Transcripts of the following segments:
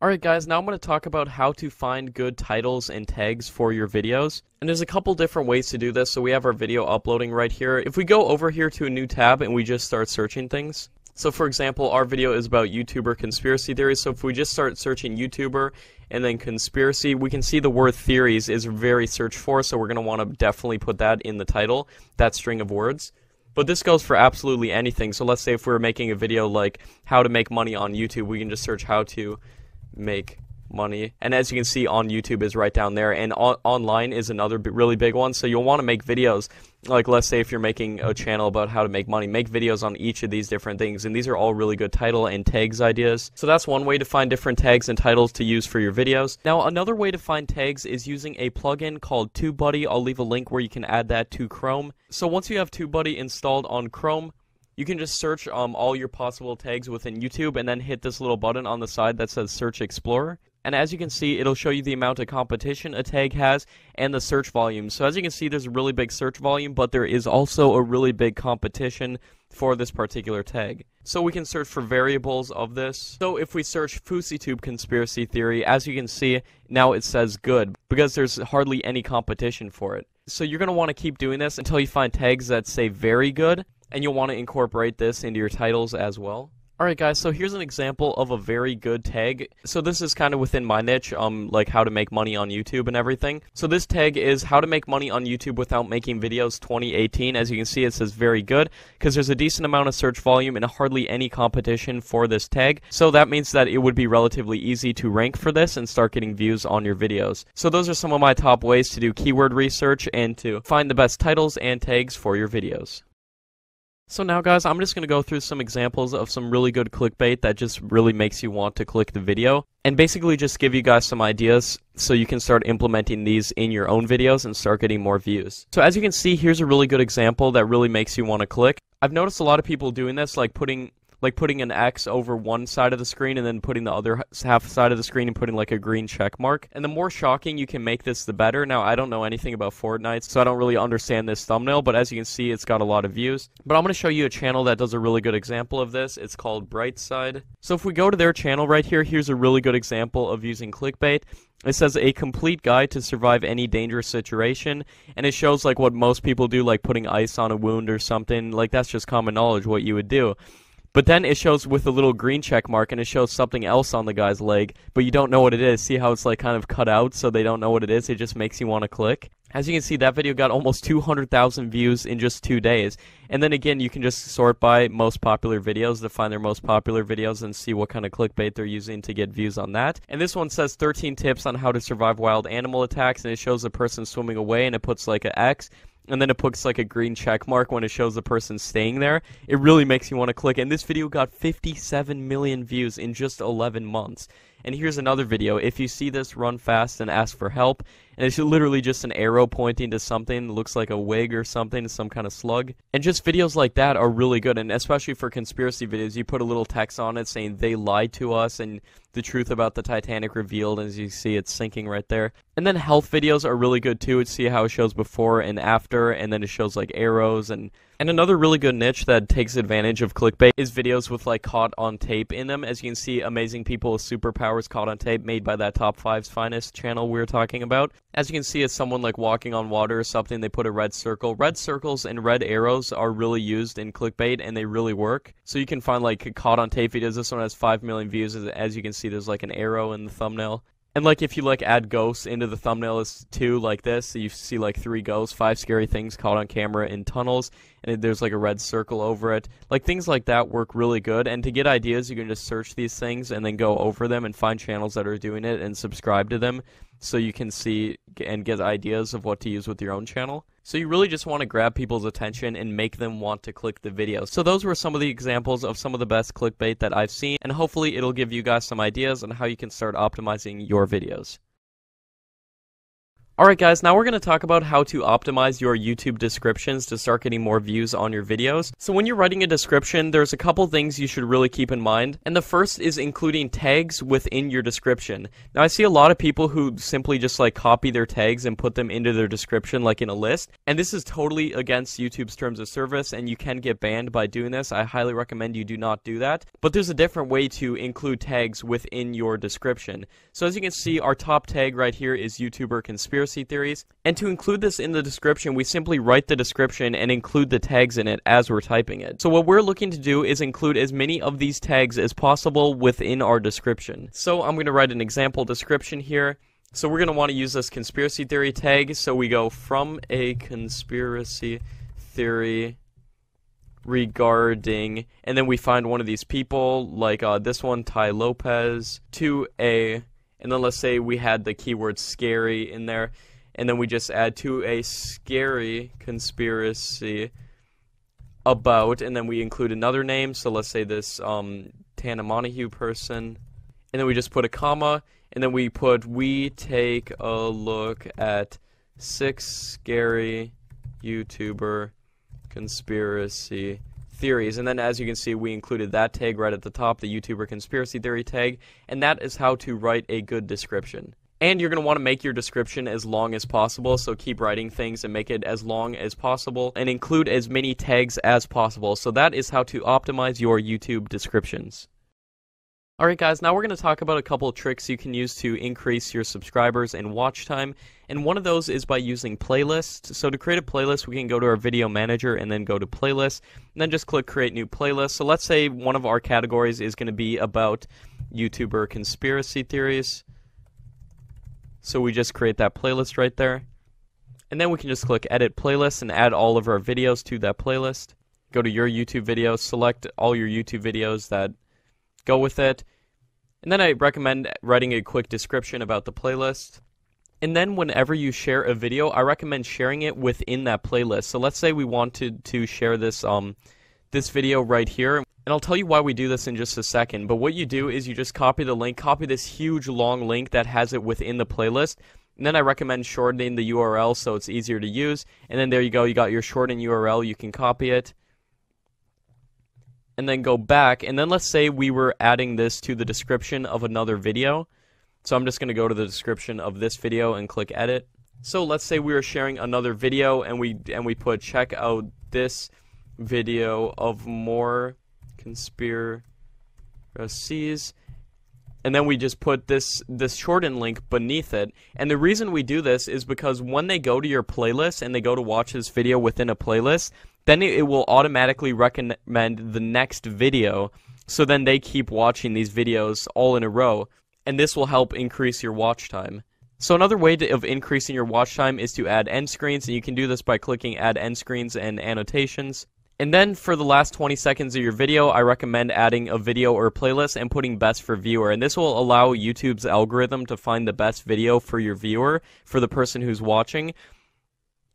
Alright guys, now I'm going to talk about how to find good titles and tags for your videos. And there's a couple different ways to do this, so we have our video uploading right here. If we go over here to a new tab and we just start searching things. So for example, our video is about YouTuber conspiracy theories, so if we just start searching YouTuber and then conspiracy, we can see the word theories is very searched for, so we're going to want to definitely put that in the title, that string of words. But this goes for absolutely anything, so let's say if we were making a video like how to make money on YouTube, we can just search how to make money, and as you can see on YouTube is right down there, and online is another really big one. So you'll want to make videos, like let's say if you're making a channel about how to make money, make videos on each of these different things, and these are all really good title and tags ideas. So that's one way to find different tags and titles to use for your videos. Now another way to find tags is using a plugin called TubeBuddy. I'll leave a link where you can add that to Chrome. So once you have TubeBuddy installed on Chrome, you can just search all your possible tags within YouTube and then hit this little button on the side that says Search Explorer. And as you can see, it'll show you the amount of competition a tag has and the search volume. So as you can see, there's a really big search volume, but there is also a really big competition for this particular tag. So we can search for variables of this. So if we search FouseyTube conspiracy theory, as you can see, now it says good, because there's hardly any competition for it. So you're going to want to keep doing this until you find tags that say very good, and you'll want to incorporate this into your titles as well. Alright guys, so here's an example of a very good tag. So this is kind of within my niche, like how to make money on YouTube and everything. So this tag is how to make money on YouTube without making videos 2018. As you can see, it says very good, because there's a decent amount of search volume and hardly any competition for this tag. So that means that it would be relatively easy to rank for this and start getting views on your videos. So those are some of my top ways to do keyword research and to find the best titles and tags for your videos. So now guys, I'm just going to go through some examples of some really good clickbait that just really makes you want to click the video, and basically just give you guys some ideas so you can start implementing these in your own videos and start getting more views. So as you can see, here's a really good example that really makes you want to click. I've noticed a lot of people doing this, like putting an X over one side of the screen and then putting the other half side of the screen and putting like a green check mark. And the more shocking you can make this, the better. Now, I don't know anything about Fortnite, so I don't really understand this thumbnail, but as you can see, it's got a lot of views. But I'm going to show you a channel that does a really good example of this. It's called Brightside. So if we go to their channel right here, here's a really good example of using clickbait. It says a complete guide to survive any dangerous situation, and it shows like what most people do, like putting ice on a wound or something. Like that's just common knowledge what you would do. But then it shows with a little green check mark, and it shows something else on the guy's leg, but you don't know what it is. See how it's like kind of cut out so they don't know what it is? It just makes you want to click. As you can see, that video got almost 200,000 views in just 2 days. And then again, you can just sort by most popular videos to find their most popular videos and see what kind of clickbait they're using to get views on that. And this one says 13 tips on how to survive wild animal attacks, and it shows a person swimming away, and it puts like an X. And then it puts like a green check mark when it shows the person staying there. It really makes you want to click. And this video got 57 million views in just 11 months. And here's another video. If you see this, run fast and ask for help. And it's literally just an arrow pointing to something that looks like a wig or something, some kind of slug. And just videos like that are really good. And especially for conspiracy videos, you put a little text on it saying they lied to us and the truth about the Titanic revealed. As you see, it's sinking right there. And then health videos are really good too. See how it shows before and after, and then it shows like arrows. And another really good niche that takes advantage of clickbait is videos with like caught on tape in them. As you can see, amazing people with superpowers caught on tape, made by that Top 5's Finest channel we were talking about. As you can see, it's someone like walking on water or something. They put a red circle. Red circles and red arrows are really used in clickbait, and they really work. So you can find like caught on tape videos. This one has 5 million views. As you can see, there's like an arrow in the thumbnail. And like if you like add ghosts into the thumbnail too, like this, so you see like 3 ghosts, 5 scary things caught on camera in tunnels, and there's like a red circle over it. Like things like that work really good. And to get ideas, you can just search these things and then go over them and find channels that are doing it and subscribe to them, so you can see and get ideas of what to use with your own channel. So you really just want to grab people's attention and make them want to click the video. So those were some of the examples of some of the best clickbait that I've seen, and hopefully it'll give you guys some ideas on how you can start optimizing your videos. Alright guys, now we're going to talk about how to optimize your YouTube descriptions to start getting more views on your videos. So when you're writing a description, there's a couple things you should really keep in mind, and the first is including tags within your description. Now I see a lot of people who simply just like copy their tags and put them into their description like in a list, and this is totally against YouTube's terms of service, and you can get banned by doing this. I highly recommend you do not do that. But there's a different way to include tags within your description. So as you can see, our top tag right here is YouTuber Conspiracy Theories, and to include this in the description, we simply write the description and include the tags in it as we're typing it. So what we're looking to do is include as many of these tags as possible within our description. So I'm going to write an example description here. So we're going to want to use this conspiracy theory tag, so we go from a conspiracy theory regarding, and then we find one of these people, like this one, Ty Lopez, to a, and then let's say we had the keyword scary in there, and then we just add to a scary conspiracy about, and then we include another name, so let's say this Tana Montague person, and then we just put a comma, and then we put, we take a look at 6 scary YouTuber conspiracy theories. And then as you can see, we included that tag right at the top, the YouTuber conspiracy theory tag, and that is how to write a good description. And you're going to want to make your description as long as possible, so keep writing things and make it as long as possible, and include as many tags as possible. So that is how to optimize your YouTube descriptions. Alright guys, now we're going to talk about a couple of tricks you can use to increase your subscribers and watch time, and one of those is by using playlists. So to create a playlist, we can go to our video manager and then go to playlist, and then just click create new playlist. So let's say one of our categories is going to be about YouTuber conspiracy theories. So we just create that playlist right there, and then we can just click edit playlist and add all of our videos to that playlist. Go to your YouTube videos, select all your YouTube videos that go with it, and then I recommend writing a quick description about the playlist. And then whenever you share a video, I recommend sharing it within that playlist. So let's say we wanted to share this this video right here, and I'll tell you why we do this in just a second, but what you do is you just copy the link, copy this huge long link that has it within the playlist, and then I recommend shortening the URL so it's easier to use, and then there you go, you got your shortened URL, you can copy it, and then go back, and then let's say we were adding this to the description of another video. So I'm just going to go to the description of this video and click edit. So let's say we were sharing another video, and we put check out this video of more conspiracies, and then we just put this shortened link beneath it. And the reason we do this is because when they go to your playlist and they go to watch this video within a playlist, then it will automatically recommend the next video, so then they keep watching these videos all in a row, and this will help increase your watch time. So another way of increasing your watch time is to add end screens, and you can do this by clicking add end screens and annotations. And then for the last 20 seconds of your video, I recommend adding a video or playlist and putting best for viewer, and this will allow YouTube's algorithm to find the best video for your viewer, for the person who's watching,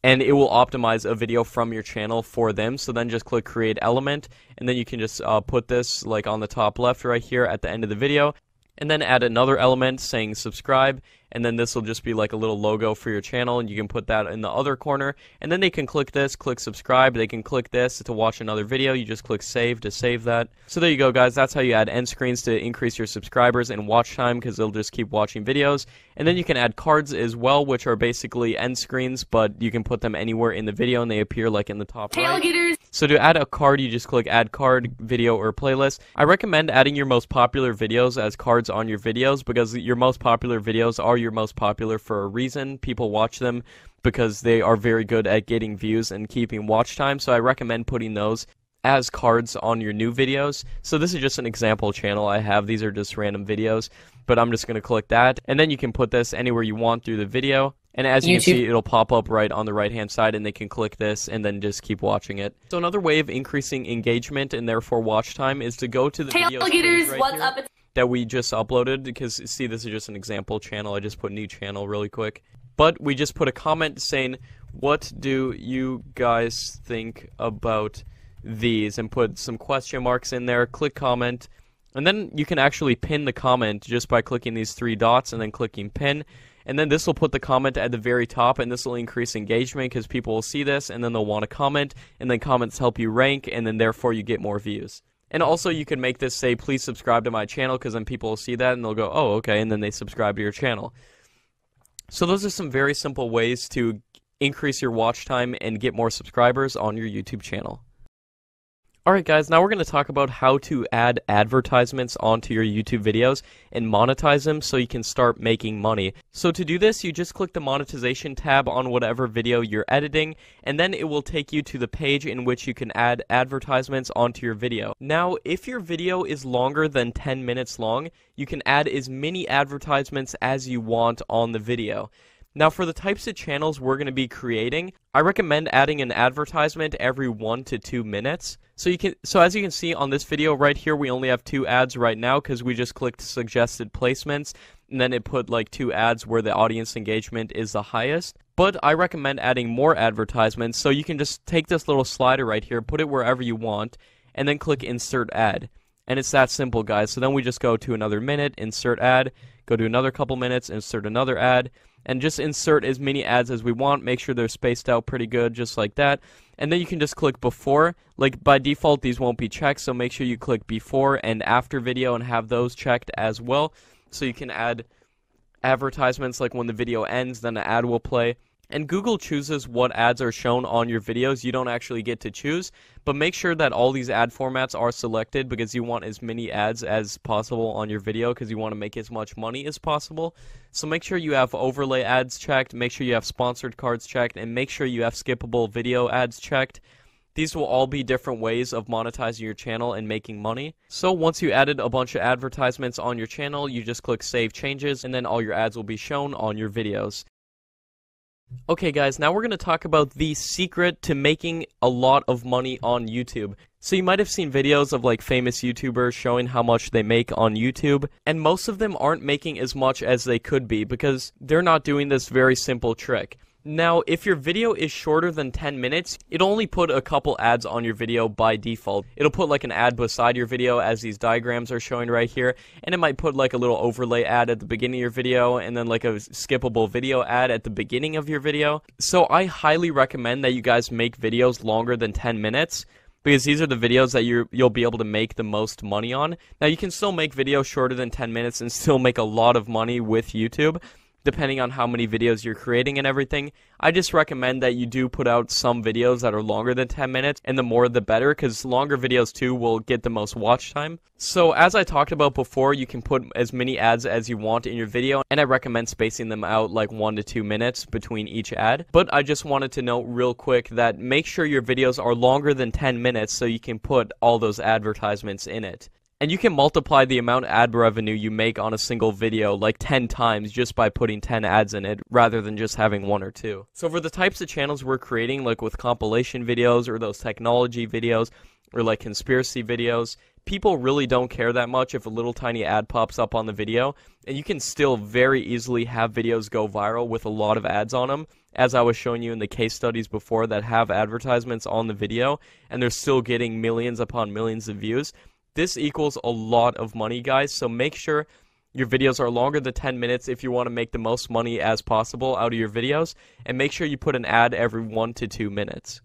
and it will optimize a video from your channel for them. So then just click create element, and then you can just put this like on the top left right here at the end of the video, and then add another element saying subscribe, and then this will just be like a little logo for your channel, and you can put that in the other corner, and then they can click this, click subscribe, they can click this to watch another video, you just click save to save that. So there you go guys, that's how you add end screens to increase your subscribers and watch time, because they'll just keep watching videos. And then you can add cards as well, which are basically end screens, but you can put them anywhere in the video and they appear like in the top right. So to add a card, you just click add card, video, or playlist. I recommend adding your most popular videos as cards on your videos, because your most popular videos are your most popular for a reason. People watch them because they are very good at getting views and keeping watch time, so I recommend putting those as cards on your new videos. So this is just an example channel I have. These are just random videos, but I'm just going to click that, and then you can put this anywhere you want through the video. And as you can see, it'll pop up right on the right-hand side, and they can click this and then just keep watching it. So another way of increasing engagement and therefore watch time is to go to the videos right here that we just uploaded, because see, this is just an example channel. I just put new channel really quick. But we just put a comment saying, what do you guys think about these? And put some question marks in there, click comment, And then you can actually pin the comment just by clicking these three dots and then clicking pin. And then this will put the comment at the very top, and this will increase engagement because people will see this and then they'll want to comment, and then comments help you rank, and then therefore you get more views. And also you can make this say, please subscribe to my channel, because then people will see that and they'll go, oh, okay, and then they subscribe to your channel. So those are some very simple ways to increase your watch time and get more subscribers on your YouTube channel. Alright guys, now we're going to talk about how to add advertisements onto your YouTube videos and monetize them so you can start making money. So to do this, you just click the monetization tab on whatever video you're editing, and then it will take you to the page in which you can add advertisements onto your video. Now, if your video is longer than 10 minutes long, you can add as many advertisements as you want on the video. Now, for the types of channels we're going to be creating, I recommend adding an advertisement every 1 to 2 minutes. So as you can see on this video right here, we only have 2 ads right now because we just clicked suggested placements, and then it put like 2 ads where the audience engagement is the highest. But I recommend adding more advertisements, so you can just take this little slider right here, put it wherever you want, and then click insert ad. And it's that simple, guys. So then we just go to another minute, insert ad, go to another couple minutes, insert another ad, and just insert as many ads as we want. Make sure they're spaced out pretty good, just like that. And then you can just click before. Like by default, these won't be checked, so make sure you click before and after video and have those checked as well. So you can add advertisements like when the video ends, then an ad will play. And Google chooses what ads are shown on your videos. You don't actually get to choose, but make sure that all these ad formats are selected because you want as many ads as possible on your video because you want to make as much money as possible. So make sure you have overlay ads checked, make sure you have sponsored cards checked, and make sure you have skippable video ads checked. These will all be different ways of monetizing your channel and making money. So once you added a bunch of advertisements on your channel, you just click Save Changes, and then all your ads will be shown on your videos. Okay guys, now we're going to talk about the secret to making a lot of money on YouTube. So you might have seen videos of like famous YouTubers showing how much they make on YouTube, and most of them aren't making as much as they could be because they're not doing this very simple trick. Now, if your video is shorter than 10 minutes, it'll only put a couple ads on your video by default. It'll put like an ad beside your video as these diagrams are showing right here, and it might put like a little overlay ad at the beginning of your video, and then like a skippable video ad at the beginning of your video. So I highly recommend that you guys make videos longer than 10 minutes, because these are the videos that you'll be able to make the most money on. Now, you can still make videos shorter than 10 minutes and still make a lot of money with YouTube, depending on how many videos you're creating and everything. I just recommend that you do put out some videos that are longer than 10 minutes, and the more the better, because longer videos too will get the most watch time. So as I talked about before, you can put as many ads as you want in your video, and I recommend spacing them out like 1 to 2 minutes between each ad. But I just wanted to note real quick that make sure your videos are longer than 10 minutes so you can put all those advertisements in it. And you can multiply the amount of ad revenue you make on a single video like 10 times just by putting 10 ads in it rather than just having 1 or 2. So for the types of channels we're creating, like with compilation videos or those technology videos or like conspiracy videos, people really don't care that much if a little tiny ad pops up on the video, and you can still very easily have videos go viral with a lot of ads on them, as I was showing you in the case studies before that have advertisements on the video, and they're still getting millions upon millions of views. This equals a lot of money, guys, so make sure your videos are longer than 10 minutes if you want to make the most money as possible out of your videos, and make sure you put an ad every 1 to 2 minutes.